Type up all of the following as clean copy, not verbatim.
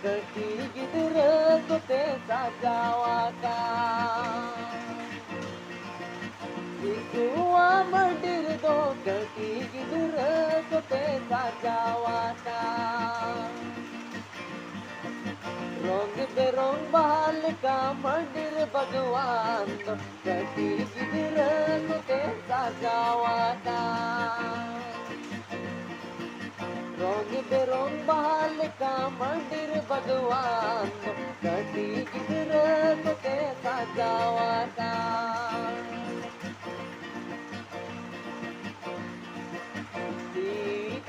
kati gidera ko te sajawa ka Ikuwa mandir do kati gidera ko te sajawa ka रंग बेरंग बाल का मंदिर भगवान कटी गिरन के सजावा का रंग बेरंग बाल का मंदिर भगवान कटी गिरन के सजावा का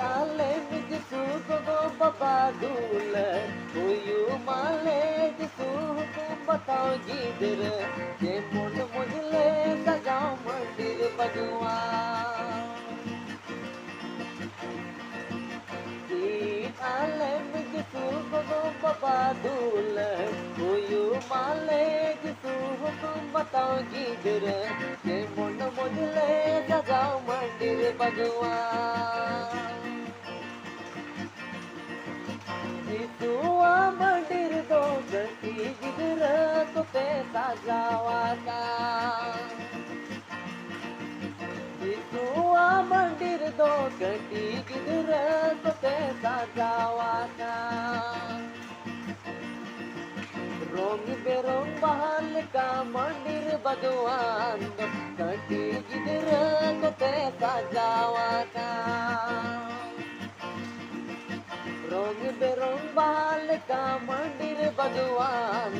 Ale jisu ko baba dul koyu male jisu ko batao gidr ke mon mujle sajao mandir bhagwan ale jisu ko baba dul koyu male jisu ko batao gidr ke mon mujle sajao mandir bhagwan Tua mandir do kati gidera ko te sajawa ka Tua mandir do kati gidera ko te sajawa ka Rong berong bahal ka mandir bhagwan kati gidera ko te sajawa ka रंग बेरंग बाल का मंदिर भगवान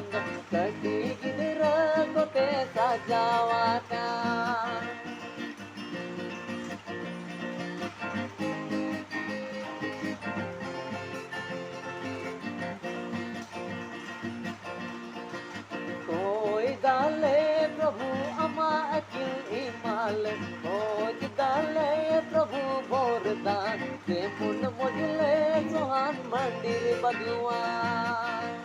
कटी गिदरा को ते सजावा का कोई डाले प्रभु अमा अकिल इमाल कोई डाले प्रभु बोरदान के मुन मुझले सुहान मंदिर भगवान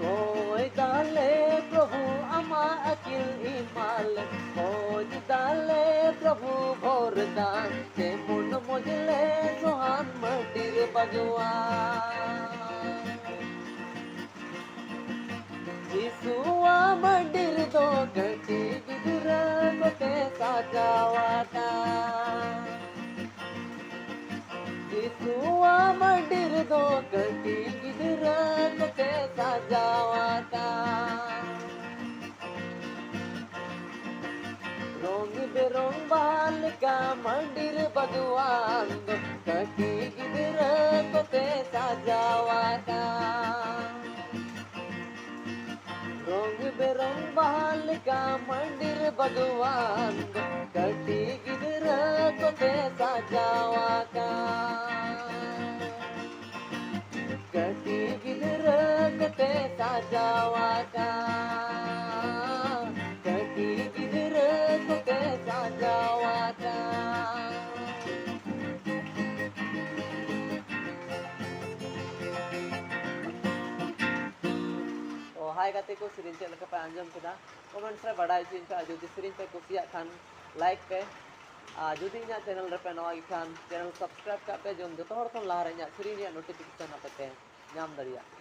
कोई डाले प्रभु अमा अकिल इमाल कोई डाले प्रभु बोरदान के मुन मुझले सुहान मंदिर भगवान Isuwa mandir do kati gidera ko te sajawa ka Isuwa mandir do kati gidera ko te sajawa ka Rong berong bal ka mandir bhagwan kati gidera ko te sajawa ka रंग बेरंग बाल का मंदिर भगवान कटी गिदरा को ते सजावा का कटी गिदरा को ते सजावा का कटी गिदरा को ते सजावा का हाय गाते को सीरीज चल के आंजम केदा कमेंट्स रे बड़ाई चिन पे जुदी सीरीज पे कुसिया खान लाइक पे जुदी ᱤᱧᱟᱹᱜ चैनल रे पे नवा खान चैनल सब्सक्राइब का पे जोन जतो हर खन लाहा रे ᱤᱧᱟᱹᱜ सीरीज ᱨᱮᱭᱟᱜ नोटिफिकेशन आपते ᱧᱟᱢ ᱫᱟᱲᱮᱭᱟᱜ